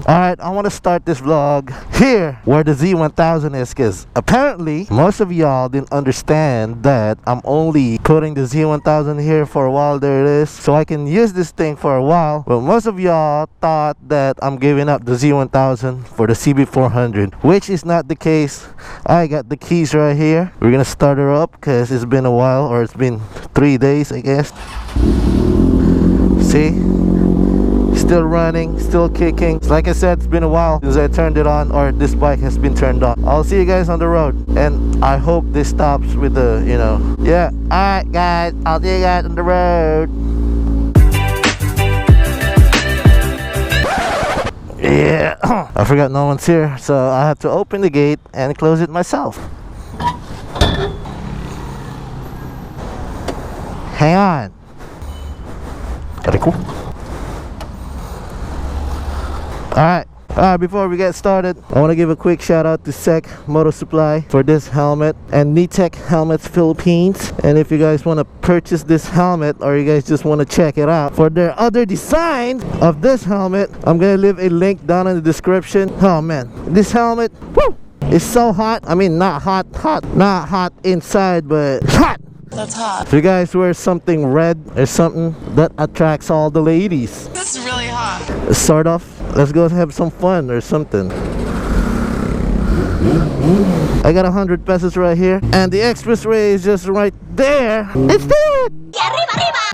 Alright, I want to start this vlog here where the Z1000 is, because apparently most of y'all didn't understand that I'm only putting the Z1000 here for a while. There it is, so I can use this thing for a while. But most of y'all thought that I'm giving up the Z1000 for the CB400, which is not the case. I got the keys right here. We're gonna start her up because it's been a while, or it's been 3 days I guess. See? Still running, still kicking. Like I said, it's been a while since I turned it on, or this bike has been turned on. I'll see you guys on the road, and I hope this stops with the, you know, yeah. Alright guys, I'll see you guys on the road. Yeah. I forgot no one's here, so I have to open the gate and close it myself. Hang on. Very cool. Alright, before we get started, I want to give a quick shout out to SEC MOTOSUPPLY for this helmet, and Vtec Helmets Philippines. And if you guys want to purchase this helmet, or you guys just want to check it out for their other design of this helmet, I'm gonna leave a link down in the description. Oh man, this helmet, woo, is so hot. I mean, not hot, not hot inside, but hot. That's hot. If you guys wear something red or something, that attracts all the ladies. That's really hot. Sort of. Let's go have some fun or something. I got 100 pesos right here, and the expressway is just right there. Let's do it!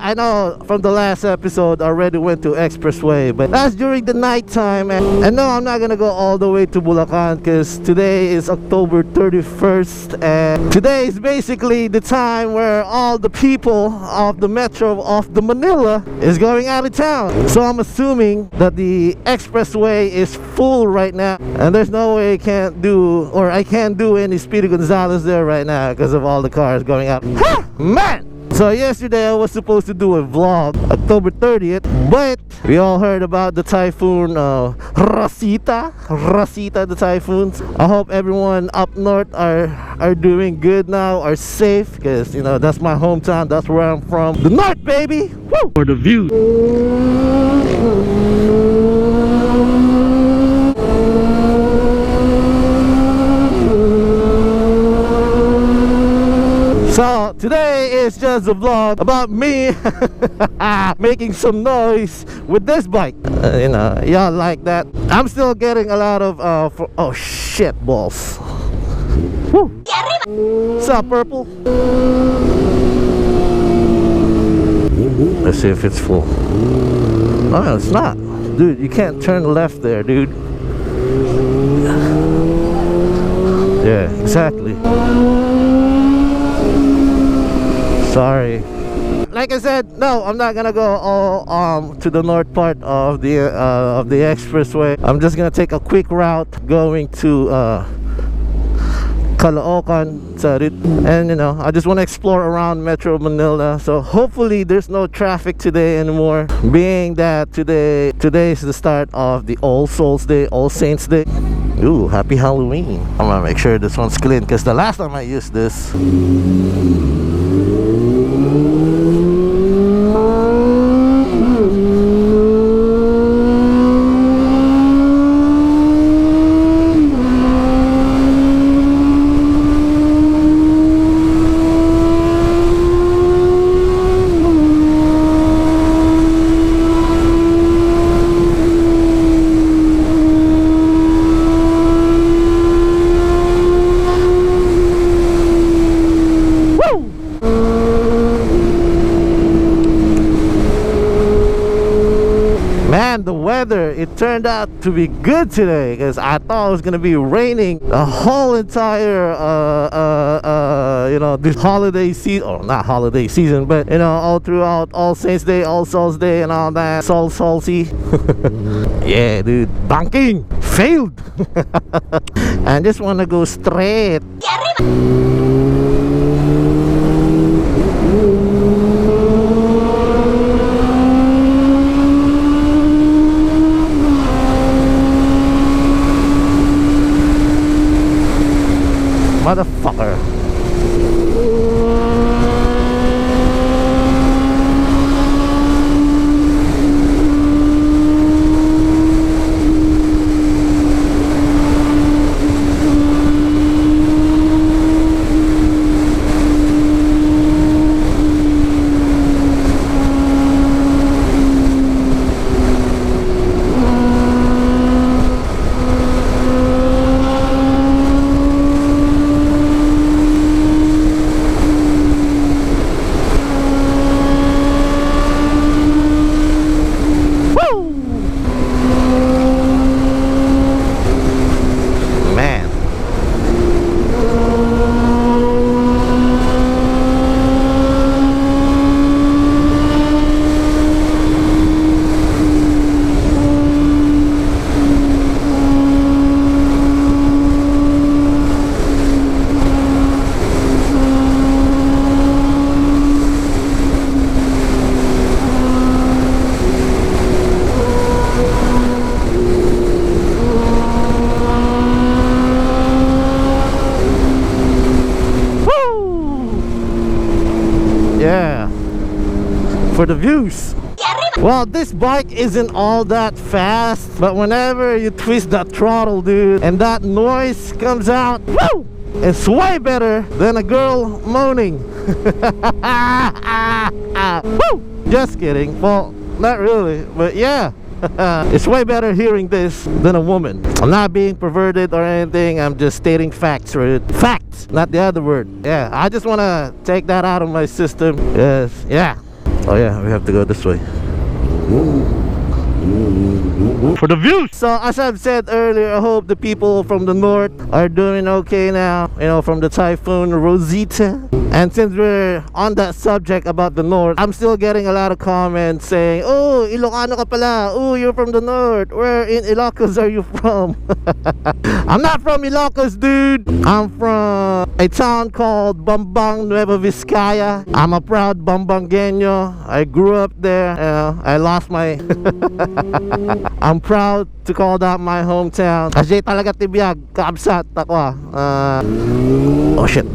I know from the last episode I already went to expressway, but that's during the night time, and no, I'm not gonna go all the way to Bulacan because today is October 31st, and today is basically the time where all the people of the metro of the Manila is going out of town. So I'm assuming that the expressway is full right now, and there's no way I can't do any Speedy Gonzales there right now because of all the cars going out. Ha! Man! So yesterday I was supposed to do a vlog October 30th, but we all heard about the typhoon Rosita the typhoons. I hope everyone up north are doing good now, are safe, because you know that's my hometown, that's where I'm from, the north baby. Woo! For the view. So today is just a vlog about me making some noise with this bike. You know, y'all like that. I'm still getting a lot of oh shit balls. Woo. What's up, purple? Let's see if it's full. Oh, it's not. Dude, you can't turn left there, dude. Yeah, exactly. Sorry. Like I said, no, I'm not gonna go all to the north part of the expressway. I'm just gonna take a quick route going to Caloocan, Karud, and you know, I just want to explore around Metro Manila. So hopefully there's no traffic today anymore, being that today is the start of the All Souls Day, All Saints Day. Ooh, happy Halloween. I'm gonna make sure this one's clean because the last time I used this, it turned out to be good today, because I thought it was gonna be raining the whole entire you know, this holiday season, or not holiday season, but you know, all throughout All Saints Day, All Souls Day, and all that. Salty. Yeah, dude, banking failed. I just want to go straight. Motherfucker. For the views. Well, this bike isn't all that fast, but whenever you twist that throttle, dude, and that noise comes out, woo, it's way better than a girl moaning. Woo! Just kidding. Well, not really, but yeah. It's way better hearing this than a woman. I'm not being perverted or anything. I'm just stating facts, right? Facts, not the other word. Yeah, I just want to take that out of my system. Yes, yeah. Oh yeah, we have to go this way. For the views. So as I've said earlier, I hope the people from the north are doing okay now, you know, from the typhoon Rosita. And since we're on that subject about the north, I'm still getting a lot of comments saying, oh, Ilocano ka pala, oh, you're from the north, where in Ilocos are you from? I'm not from Ilocos, dude. I'm from a town called Bambang, Nueva Vizcaya. I'm a proud Bambangueño. I grew up there. I lost my I'm proud to call that my hometown. Kasi talaga tibiyag, kaabsat ako. Oh shit.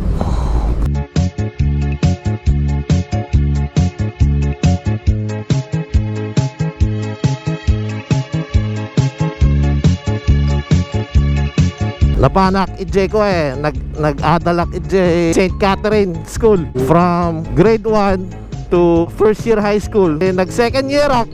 Napanak ije ko nag-adalak ije St. Catherine School from grade 1 to first year high school. Nag second year ako.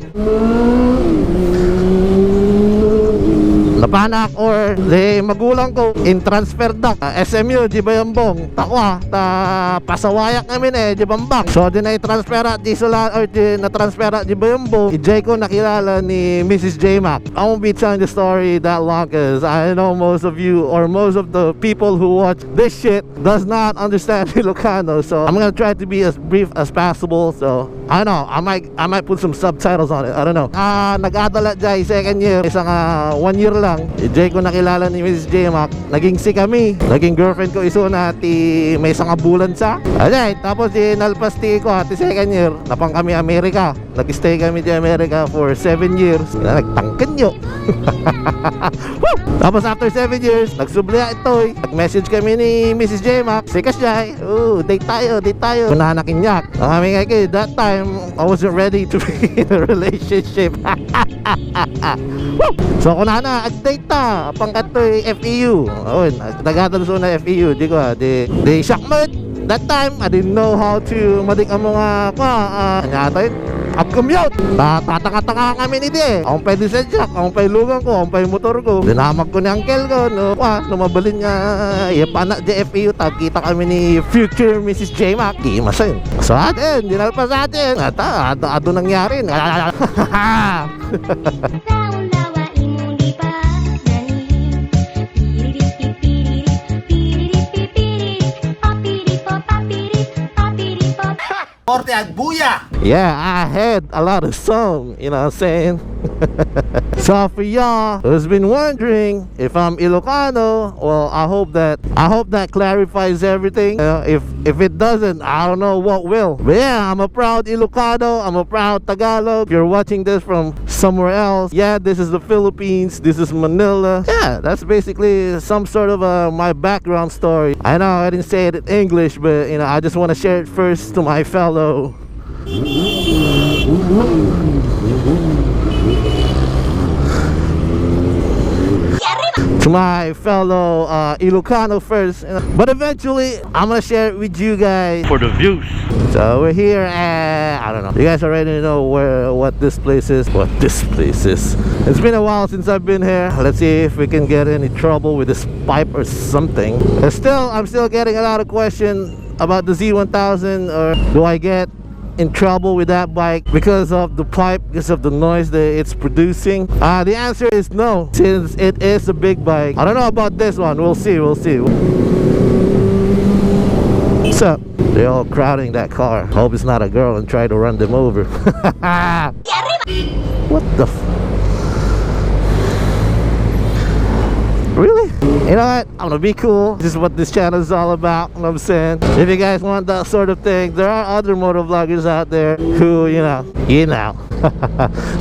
Napanak or magulang ko in transfer dak SMU di Bayambong takwa ta pasawayak namin di Bambang. So di na transfer di sula or di na transfer di Bayambong. Ijay ko nakilala ni Mrs. JMAC. I won't be telling the story that long because I know most of you or most of the people who watch this shit does not understand Ilocano. So I'm gonna try to be as brief as possible. So I don't know, I might put some subtitles on it. I don't know. Nag-adala jay second year, isang 1 year lang. Jay ko nakilala ni Mrs. JMAC. Naging si kami. Naging girlfriend ko iso na ti may isang bulan sa. Alright, tapos nalpas ti ko ati second year. Napang kami Amerika. Nag-stay kami di Amerika for 7 years. Nagtangkan nyo. Tapos after 7 years, nagsubliya ito. Nag-message kami ni Mrs. JMAC. Sikas jay. Date tayo. Kunanakin niyak. Kami nga kayo, that time, I wasn't ready to be in a relationship. So kunana, ag-date ta. Pangkat to FEU. Nag-atalso na FEU. Di ko di shock mo. That time, I didn't know how to madik ang mga kanyatay. Up-commute. Tatanga-tanga kami ni di. Akong pwede sa jack, akong pwede lugang ko, akong pwede motor ko. Dinamag ko ni uncle ko. Lumabalin niya. Ipanak di FEU. Kita kami ni future Mrs. JMAC. Di masin. So atin, dinalpa sa atin. Ado nangyari. Porte Agbuya. Yeah, I had a lot of song, you know what I'm saying? So for y'all who's been wondering if I'm Ilocano, well, I hope that clarifies everything. If it doesn't, I don't know what will. But yeah, I'm a proud Ilocano, I'm a proud Tagalog. If you're watching this from somewhere else, yeah, this is the Philippines, this is Manila. Yeah, that's basically some sort of my background story. I know I didn't say it in English, but you know, I just want to share it first to my fellow Ilocano first, but eventually I'm gonna share it with you guys for the views. So we're here at, I don't know, you guys already know what this place is. It's been a while since I've been here. Let's see if we can get any trouble with this pipe or something. I'm still getting a lot of questions about the Z1000, or do I get in trouble with that bike because of the pipe, because of the noise that it's producing? The answer is no, since it is a big bike. I don't know about this one. We'll see. What's up? They're all crowding that car. Hope it's not a girl and try to run them over. What the really? You know what? I'm gonna be cool. This is what this channel is all about. You know what I'm saying? If you guys want that sort of thing, there are other motovloggers out there who, you know.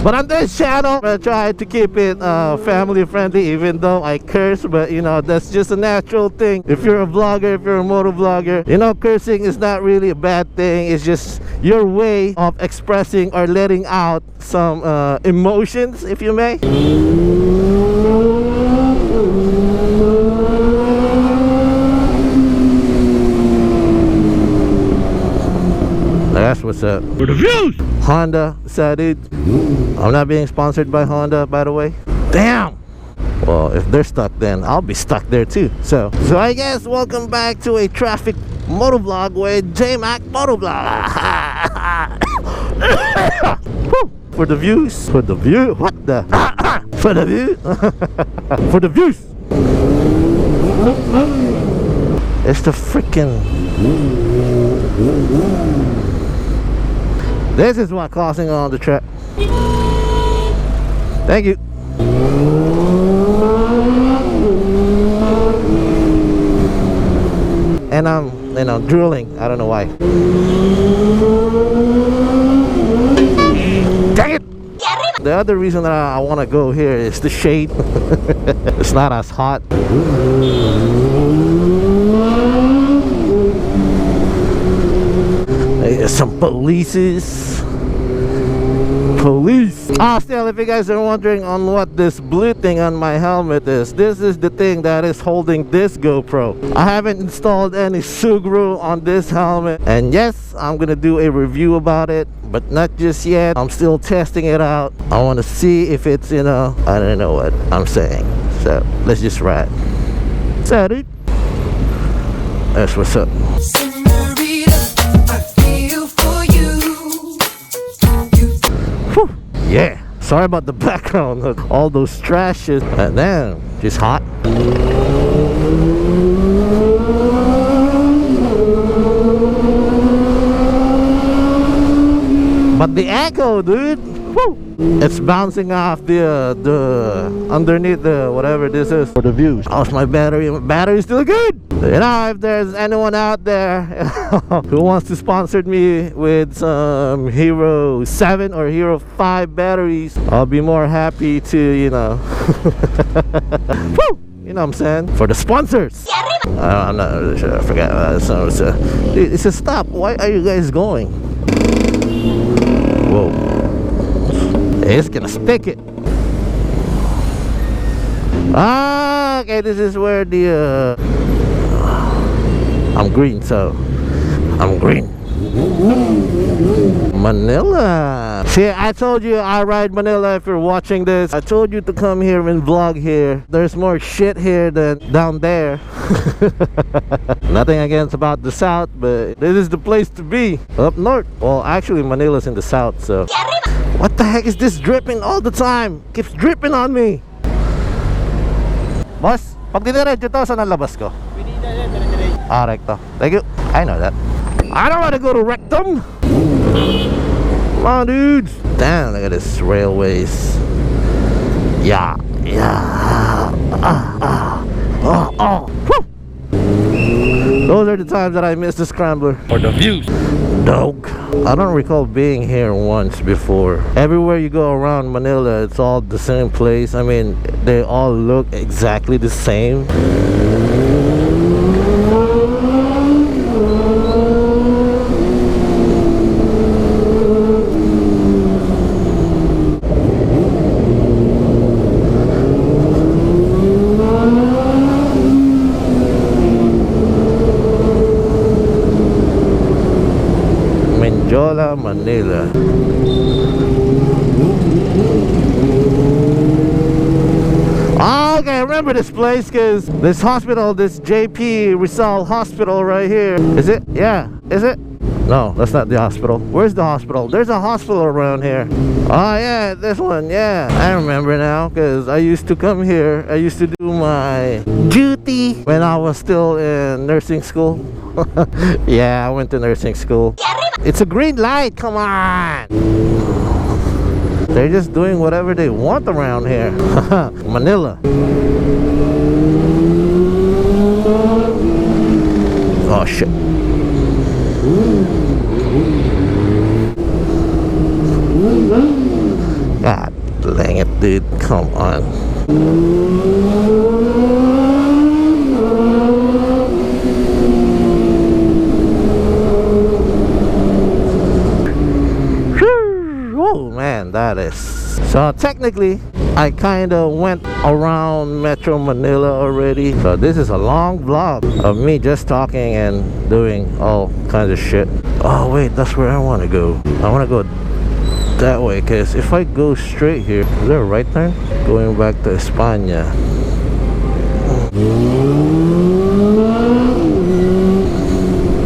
But on this channel, I try to keep it family friendly, even though I curse. But you know, that's just a natural thing. If you're a vlogger, if you're a motovlogger, you know, cursing is not really a bad thing. It's just your way of expressing or letting out some emotions, if you may. That's what's up. For the views! Honda decided. I'm not being sponsored by Honda, by the way. Damn! Well, if they're stuck, then I'll be stuck there too. So I guess welcome back to a traffic motovlog with JMAC Motovlog. For the views. For the view. What the? For the view. For the views. It's the freaking. This is what causing all the trap. Thank you. And I'm drooling. I don't know why. Dang it! The other reason that I want to go here is the shade. It's not as hot. Some police. Still, if you guys are wondering on what this blue thing on my helmet is, this is the thing that is holding this GoPro. I haven't installed any Sugru on this helmet, and yes, I'm gonna do a review about it, but not just yet. I'm still testing it out. I want to see if it's, you know, I don't know what I'm saying. So let's just ride. So dude, that's what's up. Yeah, sorry about the background, all those trashes. And then, just hot. But the echo, dude, woo, it's bouncing off the underneath the whatever this is for the views. How's my battery? My battery's still good. You know, if there's anyone out there who wants to sponsor me with some Hero 7 or Hero 5 batteries, I'll be more happy to, you know. Woo! You know what I'm saying? For the sponsors. I'm not really sure. I forgot. Dude, it's a stop. Why are you guys going? Whoa. It's gonna stick it. Okay, this is where the I'm green, so I'm green. Manila. See, I told you I ride Manila. If you're watching this, I told you to come here and vlog here. There's more shit here than down there. Nothing against about the south, but this is the place to be. Up north. Well, actually Manila's in the south, so. What the heck is this dripping all the time? Keeps dripping on me. Boss, pag diniretso to, saan ang labas ko? Recto. Thank you. I know that. I don't want to go to rectum. Come on, dudes. Damn, look at this railways. Yeah. Woo. Those are the times that I miss the scrambler. For the views. Dog. I don't recall being here once before. Everywhere you go around Manila, it's all the same place. I mean, they all look exactly the same. Manila. Oh, okay, I remember this place because this hospital, this JP Rizal Hospital right here. Is it? Yeah. Is it? No, that's not the hospital. Where's the hospital? There's a hospital around here. Oh yeah, this one. Yeah, I remember now because I used to come here. I used to do my duty when I was still in nursing school. Yeah, I went to nursing school. It's a green light, come on! They're just doing whatever they want around here. Manila. Oh shit. God dang it, dude, come on. That is so technically I kind of went around Metro Manila already, so this is a long vlog of me just talking and doing all kinds of shit. Oh wait, that's where I want to go. I want to go that way because if I go straight here, is there a right turn going back to España?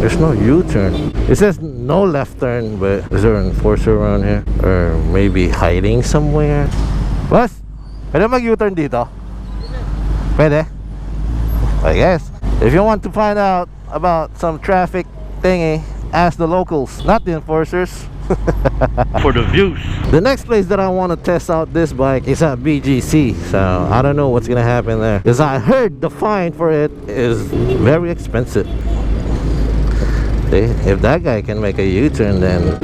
There's no U-turn. It says no left turn, but is there an enforcer around here? Or maybe hiding somewhere? Boss, pwede mag-U-turn dito? Pwede? I guess. If you want to find out about some traffic thingy, ask the locals, not the enforcers. For the views. The next place that I want to test out this bike is at BGC, so I don't know what's gonna happen there because I heard the fine for it is very expensive. If that guy can make a U-turn, then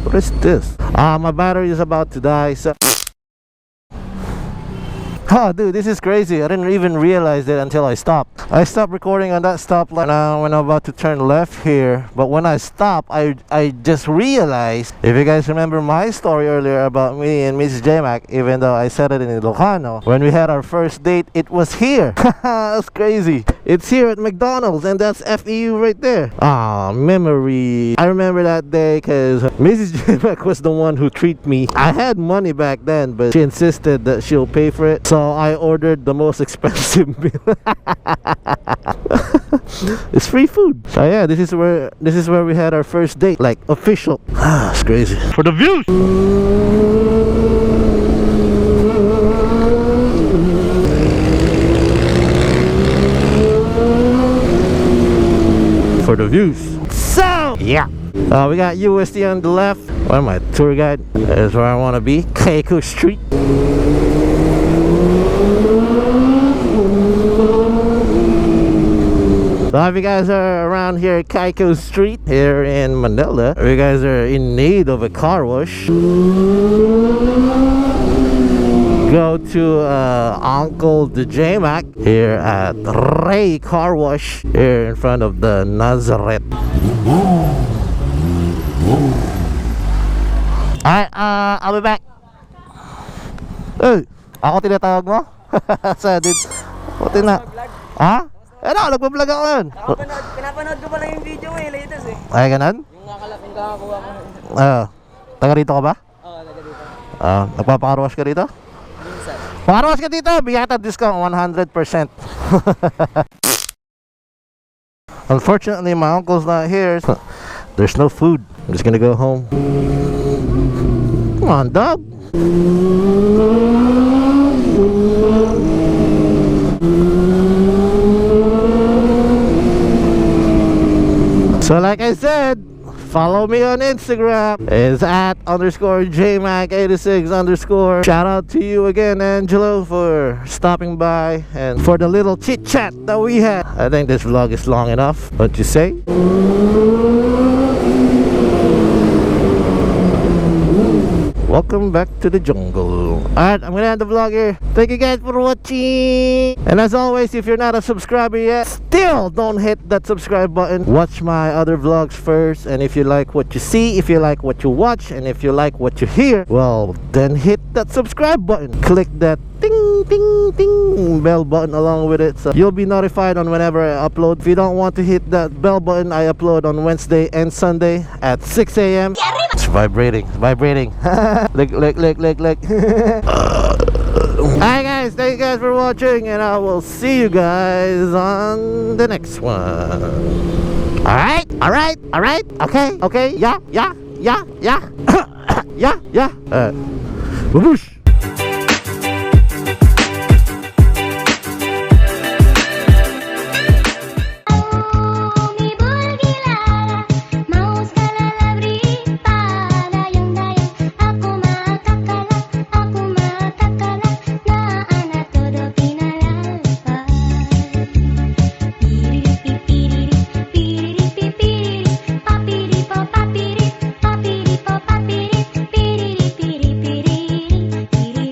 what is this? My battery is about to die, so oh dude, this is crazy. I didn't even realize it until I stopped. I stopped recording on that stoplight when I'm about to turn left here, but when I stopped, I just realized, if you guys remember my story earlier about me and Mrs. JMAC, even though I said it in Ilocano, when we had our first date, it was here. That's crazy. It's here at McDonald's, and that's FEU right there. Ah, memory. I remember that day because Mrs. JMAC was the one who treated me. I had money back then, but she insisted that she'll pay for it, so I ordered the most expensive meal. It's free food. So yeah, this is where we had our first date, like official. It's crazy. For the views. For the views. So yeah, we got USD on the left. Where am I? Tour guide. That's where I want to be. Keiko Street. So if you guys are around here at Keiko Street here in Manila, if you guys are in need of a car wash, go to Uncle the JMAC here at Ray Car Wash here in front of the Nazareth. Alright, I'll be back. Hey, ako tinatawag mo? Sa din. Puti na. Ha? Ano, nagpa-vlog ako yun. Pinapanood ko pala yung video mo latest eh. Ay, ganun? Yung kakakuha ko. Taga rito ka ba? Oo, taga dito. Nagpapakarwash ka dito? Minsan. Pakarwash ka dito, bigyan kita discount 100%. Unfortunately, my uncle's not here, so there's no food. I'm just gonna go home. Come on, dog. So like I said, follow me on Instagram. It's at _JMAC86_. Shout out to you again, Angelo, for stopping by and for the little chit chat that we had. I think this vlog is long enough. What you say? Welcome back to the jungle. Alright, I'm gonna end the vlog here. Thank you guys for watching. And as always, if you're not a subscriber yet, still don't hit that subscribe button. Watch my other vlogs first. And if you like what you see, if you like what you watch, and if you like what you hear, well, then hit that subscribe button. Click that ding ding ding bell button along with it, so you'll be notified on whenever I upload. If you don't want to hit that bell button, I upload on Wednesday and Sunday at 6 a.m. It's vibrating, it's vibrating. Look. Alright guys, thank you guys for watching, and I will see you guys on the next one. Alright, okay, yeah. Yeah. Whoosh.